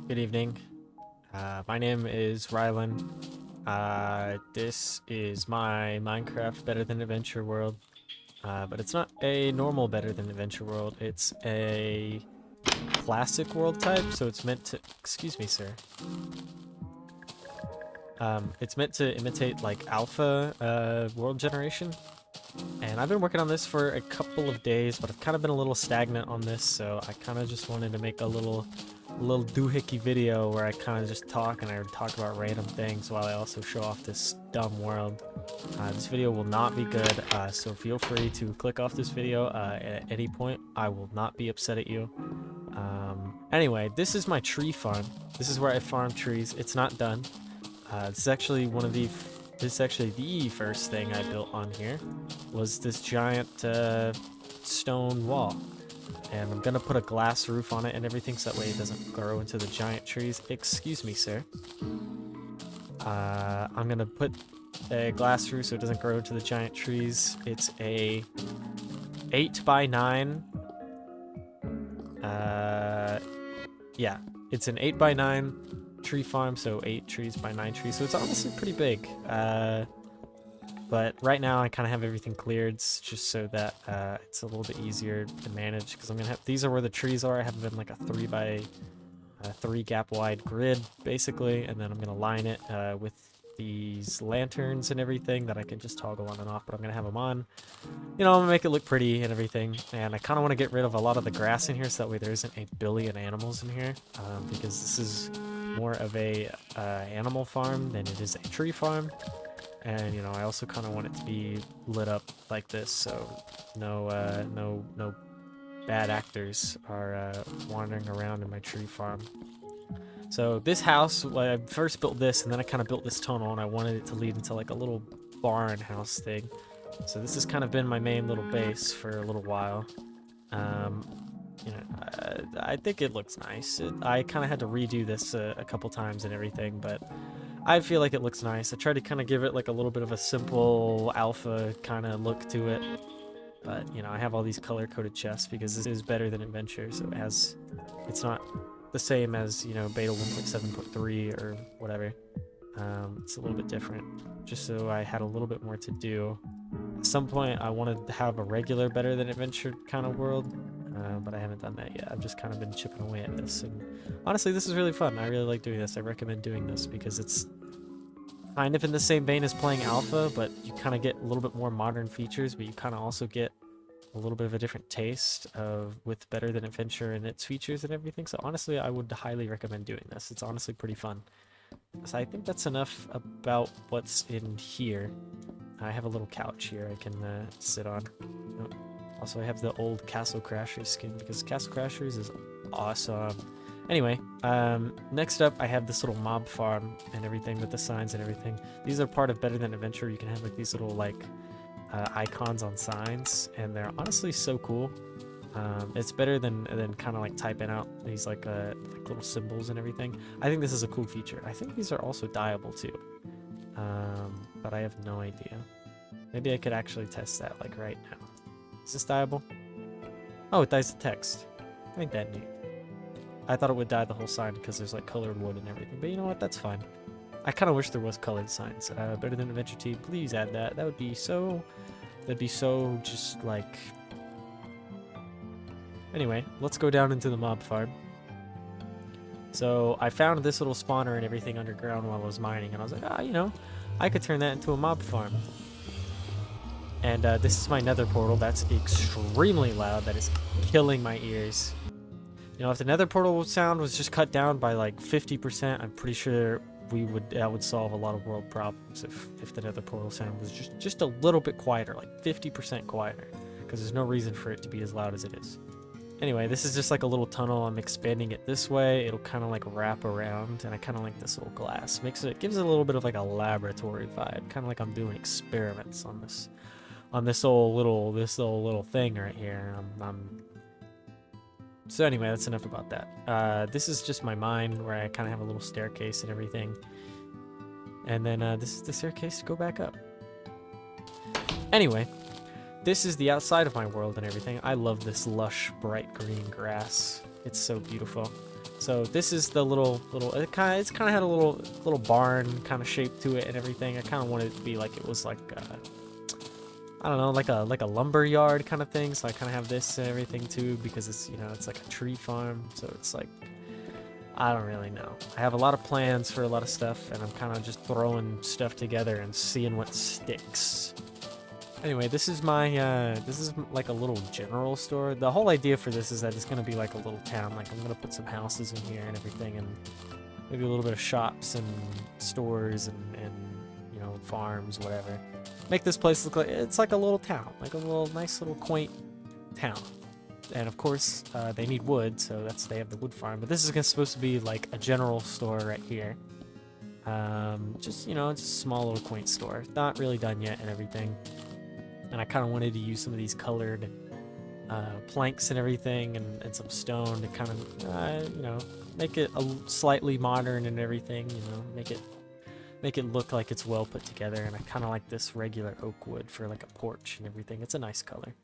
Good evening. My name is Rylan. This is my Minecraft Better Than Adventure world. But it's not a normal Better Than Adventure world. It's a classic world type, so it's meant to... Excuse me, sir. It's meant to imitate, like, alpha world generation. And I've been working on this for a couple of days, but I've kind of been a little stagnant on this, so I kind of just wanted to make a little doohickey video where I kind of just talk and I talk about random things while I also show off this dumb world. This video will not be good, so feel free to click off this video at any point. I will not be upset at you. Anyway, this is my tree farm. This is where I farm trees. It's not done. This is actually the first thing I built on here, was this giant stone wall. And I'm gonna put a glass roof on it and everything so that way it doesn't grow into the giant trees. Excuse me, sir. I'm gonna put a glass roof so it doesn't grow into the giant trees. It's a 8x9. Yeah, it's an 8x9 tree farm, so 8 trees by 9 trees. So it's honestly pretty big. But right now I kind of have everything cleared just so that it's a little bit easier to manage, because I'm gonna have, these are where the trees are. I have them in like a 3x3 gap wide grid basically, and then I'm gonna line it with these lanterns and everything that I can just toggle on and off, but I'm gonna have them on. You know, I'm gonna make it look pretty and everything, and I kind of want to get rid of a lot of the grass in here so that way there isn't a billion animals in here, because this is more of a animal farm than it is a tree farm. And, you know, I also kind of want it to be lit up like this, so no bad actors are wandering around in my tree farm. So this house, I first built this, and then I kind of built this tunnel, and I wanted it to lead into like a little barn house thing. So this has kind of been my main little base for a little while. You know, I think it looks nice. I kind of had to redo this a couple times and everything, but I feel like it looks nice. I tried to kind of give it like a little bit of a simple alpha kind of look to it. But, you know, I have all these color-coded chests because this is Better Than Adventure, so it's not the same as, you know, beta 1.7.3 or whatever. It's a little bit different, just so I had a little bit more to do. At some point, I wanted to have a regular Better Than Adventure kind of world, but I haven't done that yet. I've just kind of been chipping away at this, and honestly, this is really fun. I really like doing this. I recommend doing this because it's kind of in the same vein as playing alpha, but you kind of get a little bit more modern features, but you kind of also get a little bit of a different taste with Better Than Adventure and its features and everything. So honestly, I would highly recommend doing this. It's honestly pretty fun. So I think that's enough about what's in here. I have a little couch here I can sit on. Also, I have the old Castle Crashers skin because Castle Crashers is awesome. Anyway, next up I have this little mob farm and everything with the signs and everything. These are part of Better Than Adventure. You can have like these little like icons on signs, and they're honestly so cool. It's better than kind of like typing out these like little symbols and everything. I think this is a cool feature. I think these are also dyeable too, but I have no idea. Maybe I could actually test that like right now. Is this dyeable? Oh, it dyes the text. Ain't that neat? I thought it would dye the whole sign because there's like colored wood and everything, but you know what? That's fine. I kind of wish there was colored signs. Better Than Adventure Team, please add that. That would be so. That'd be so just like. Anyway, let's go down into the mob farm. So I found this little spawner and everything underground while I was mining, and I was like, you know, I could turn that into a mob farm. And this is my nether portal. That's extremely loud. That is killing my ears. You know, if the nether portal sound was just cut down by like 50%, I'm pretty sure that would solve a lot of world problems if the nether portal sound was just a little bit quieter, like 50% quieter, because there's no reason for it to be as loud as it is. Anyway, this is just like a little tunnel. I'm expanding it this way. It'll kind of like wrap around, and I kind of like this little glass. Gives it a little bit of like a laboratory vibe, kind of like I'm doing experiments on this little thing right here. So anyway, that's enough about that. This is just my mine where I kind of have a little staircase and everything. And then this is the staircase to go back up. Anyway, this is the outside of my world and everything. I love this lush, bright green grass. It's so beautiful. So this is the it's kind of had a little barn kind of shape to it and everything. I kind of wanted it to be like it was like I don't know, like a lumber yard kind of thing. So I kind of have this and everything too, because it's, you know, it's like a tree farm. So it's like, I don't really know. I have a lot of plans for a lot of stuff, and I'm kind of just throwing stuff together and seeing what sticks. Anyway, this is my, this is like a little general store. The whole idea for this is that it's going to be like a little town. Like, I'm going to put some houses in here and everything, and maybe a little bit of shops and stores and you know, farms, whatever. Make this place look like, it's like a little town. Like a little, nice little quaint town. And of course, they need wood, so they have the wood farm. But this is supposed to be like a general store right here. Just, you know, it's a small little quaint store. Not really done yet and everything. And I kind of wanted to use some of these colored planks and everything, and some stone to kind of, you know, make it slightly modern and everything. You know, make it look like it's well put together. And I kind of like this regular oak wood for like a porch and everything. It's a nice color.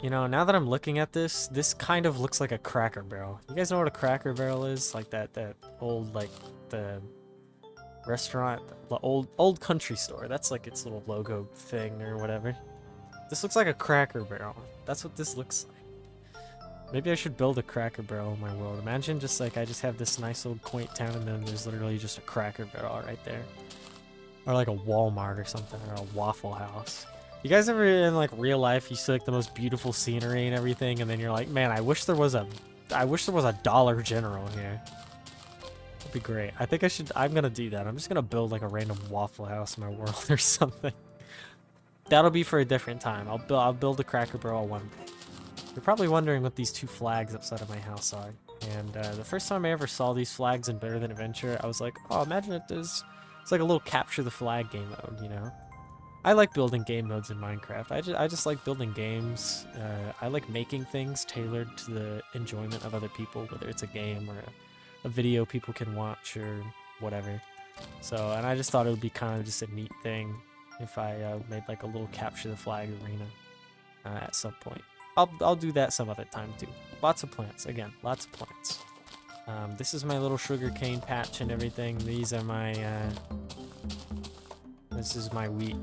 You know, now that I'm looking at this kind of looks like a Cracker Barrel. You guys know what a Cracker Barrel is? Like that old, like, the restaurant, the old country store. That's like its little logo thing or whatever. This looks like a Cracker Barrel. That's what this looks like. Maybe I should build a Cracker Barrel in my world. Imagine just like I just have this nice old quaint town, and then there's literally just a Cracker Barrel right there. Or like a Walmart or something, or a Waffle House. You guys ever in like real life, you see like the most beautiful scenery and everything, and then you're like, man, I wish there was a Dollar General here. That'd be great. I think I'm gonna do that. I'm just gonna build like a random Waffle House in my world or something. That'll be for a different time. I'll build a Cracker Barrel one day. You're probably wondering what these two flags outside of my house are. And the first time I ever saw these flags in Better Than Adventure, I was like, oh, imagine it's like a little capture the flag game mode, you know? I like building game modes in Minecraft. I just like building games. I like making things tailored to the enjoyment of other people, whether it's a game or a video people can watch or whatever. So, and I just thought it would be kind of just a neat thing if I made like a little capture the flag arena at some point. I'll do that some other time too. Lots of plants, again, lots of plants. This is my little sugarcane patch and everything. These are my this is my wheat.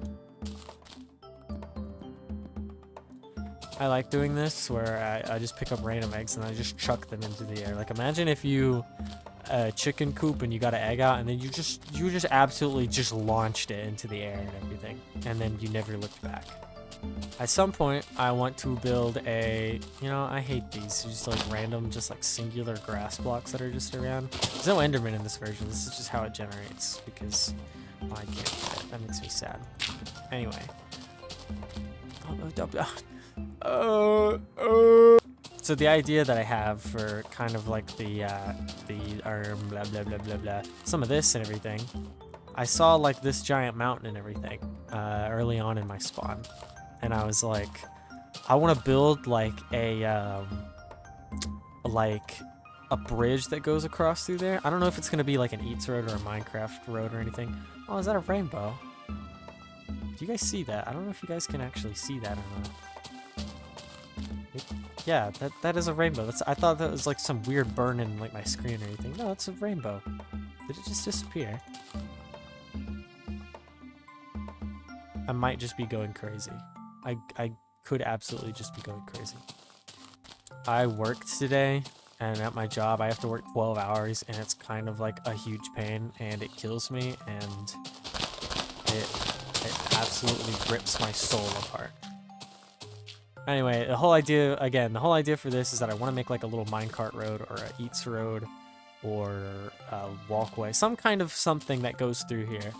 I like doing this where I just pick up random eggs and I just chuck them into the air. Like, imagine if you chicken coop and you got an egg out, and then you just absolutely just launched it into the air and everything, and then you never looked back. At some point, I want to build a, you know, I hate these, just like random, just like singular grass blocks that are just around. There's no Enderman in this version. This is just how it generates, because I can't get it. That makes me sad. Anyway. So the idea that I have for kind of like the blah blah blah blah blah, some of this and everything, I saw like this giant mountain and everything early on in my spawn, and I was like, I want to build like a bridge that goes across through there. I don't know if it's gonna be like an Eats road or a Minecraft road or anything. Oh, is that a rainbow? Do you guys see that? I don't know if you guys can actually see that or not. Yeah, that is a rainbow. I thought that was like some weird burn in like my screen or anything. No, it's a rainbow. Did it just disappear? I might just be going crazy. I could absolutely just be going crazy. I worked today, and at my job I have to work 12 hours, and it's kind of like a huge pain, and it kills me, and it absolutely rips my soul apart. Anyway, the whole idea for this is that I want to make like a little minecart road or a Eats road or a walkway, some kind of something that goes through here.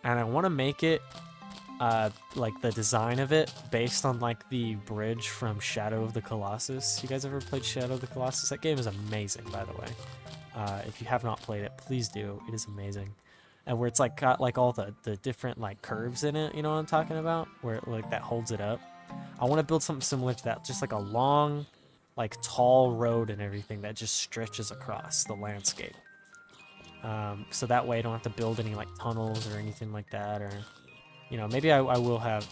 And I want to make it like the design of it based on like the bridge from Shadow of the Colossus. You guys ever played Shadow of the Colossus? That game is amazing, by the way. If you have not played it, please do. It is amazing. And where it's like got like all the different like curves in it, you know what I'm talking about? Where it, like that holds it up. I want to build something similar to that, just like a long, like tall road and everything that just stretches across the landscape. So that way I don't have to build any like tunnels or anything like that, or, you know, maybe I will have,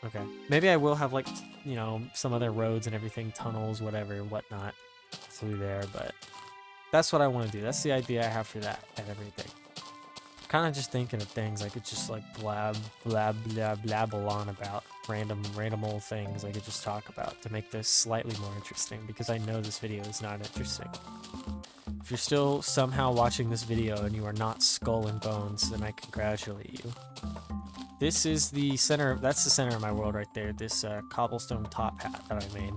okay, maybe I will have like, you know, some other roads and everything, tunnels, whatever, whatnot, through there, but that's what I want to do. That's the idea I have for that and everything. Kind of just thinking of things I could just like blabble on about random old things I could just talk about to make this slightly more interesting, because I know this video is not interesting. If you're still somehow watching this video and you are not Skull and Bones, then I congratulate you. This is the center, that's the center of my world right there, this cobblestone top hat that I made.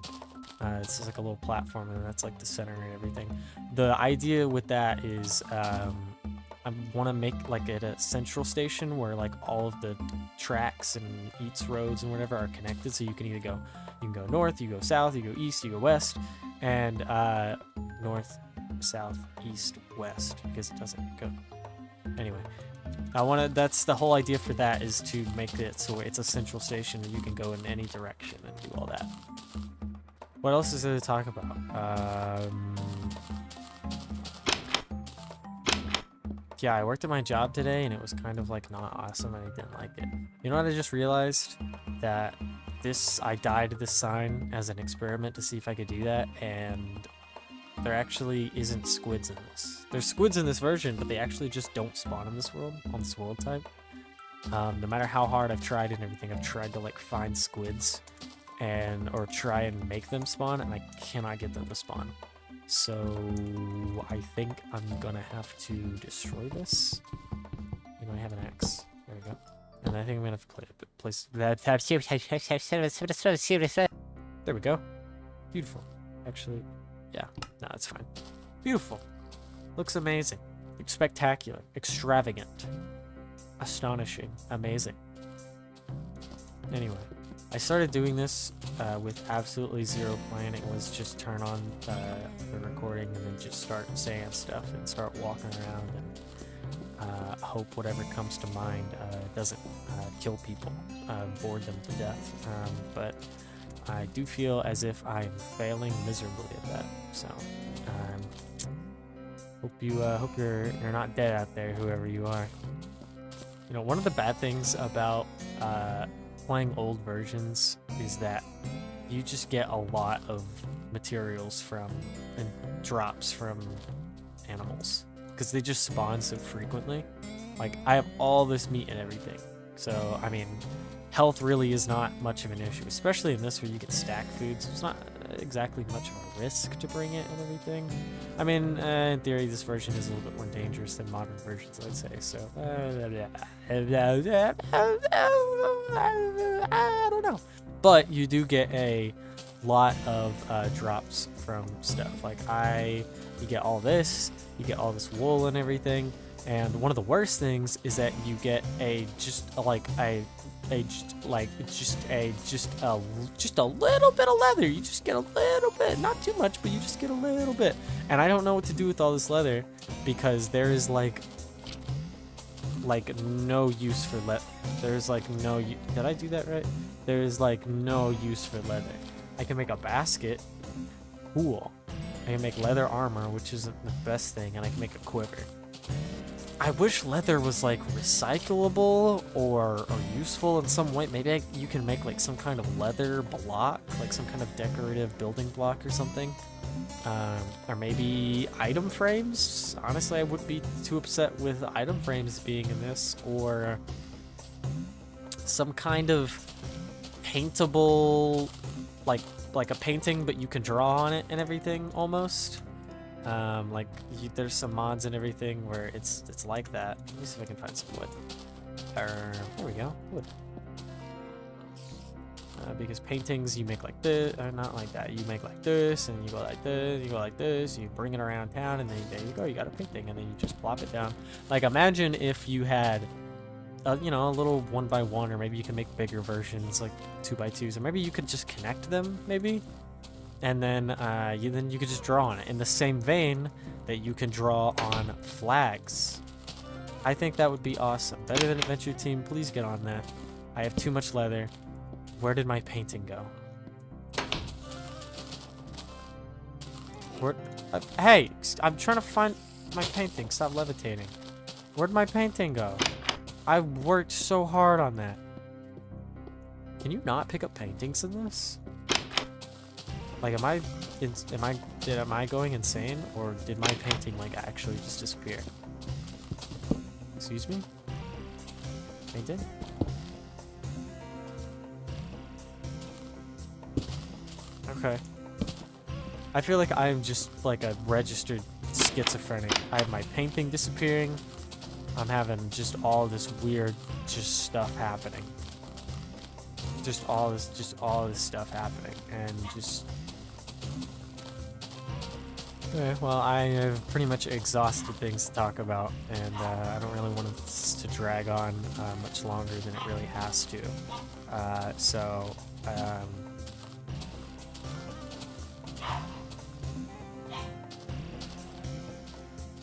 It's just like a little platform, and that's like the center and everything. The idea with that is I want to make like it a central station where like all of the tracks and eats roads and whatever are connected, so you can either go, you can go north, you go south, you go east, you go west, and north, south, east, west, because it doesn't go. Anyway, I want to, that's the whole idea for that, is to make it so it's a central station and you can go in any direction and do all that. What else is there to talk about? Yeah, I worked at my job today and it was kind of like not awesome and I didn't like it. You know what I just realized? That I dyed this sign as an experiment to see if I could do that, and there actually isn't squids in this. There's squids in this version, but they actually just don't spawn in this world, on this world type. No matter how hard I've tried and everything, I've tried to like find squids or try and make them spawn, and I cannot get them to spawn. So I think I'm gonna have to destroy this. You know, I have an axe. There we go. And I think I'm gonna have to place that. There we go. Beautiful. Actually, yeah. No, it's fine. Beautiful. Looks amazing. Spectacular. Extravagant. Astonishing. Amazing. Anyway. I started doing this with absolutely zero plan. It was just turn on the recording and then just start saying stuff and start walking around and hope whatever comes to mind doesn't kill people, bore them to death. But I do feel as if I'm failing miserably at that. So hope you're not dead out there, whoever you are. You know, one of the bad things about playing old versions is that you just get a lot of materials from and drops from animals because they just spawn so frequently. Like, I have all this meat and everything, so I mean, health really is not much of an issue, especially in this where you can stack food, so it's not exactly much of a risk to bring it and everything. I mean, in theory, this version is a little bit more dangerous than modern versions, I'd say, so I don't know. But you do get a lot of drops from stuff. Like, you get all this wool and everything, and one of the worst things is that you get just a little bit of leather. You just get a little bit, not too much, but you just get a little bit. And I don't know what to do with all this leather because there is like no use for there's like no did I do that right? There is like no use for leather. I can make a basket, cool. I can make leather armor, which isn't the best thing, and I can make a quiver. I wish leather was like recyclable or useful in some way. Maybe you can make like some kind of leather block, like some kind of decorative building block or something. Or maybe item frames. Honestly, I wouldn't be too upset with item frames being in this, or some kind of paintable, like a painting, but you can draw on it and everything almost. There's some mods and everything where it's like that. Let me see if I can find some wood. There we go, wood. Because paintings you make like this, or not like that. You make like this, and you go like this, you go like this. You bring it around town, and then there you go. You got a painting, and then you just plop it down. Like, imagine if you had, a little 1x1, or maybe you can make bigger versions, like 2x2s, or maybe you could just connect them, maybe. And then you could just draw on it in the same vein that you can draw on flags. I think that would be awesome. Better Than Adventure Team, please get on that. I have too much leather. Where did my painting go? Hey, I'm trying to find my painting. Stop levitating. Where'd my painting go? I worked so hard on that. Can you not pick up paintings in this? Like, am I going insane, or did my painting like actually just disappear? Excuse me? Painting? Okay. I feel like I'm just like a registered schizophrenic. I have my painting disappearing. I'm having just all this weird stuff happening. Just all this stuff happening, and just. Okay, well, I have pretty much exhausted things to talk about, and I don't really want this to drag on much longer than it really has to.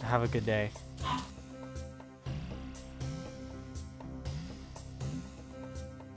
Have a good day.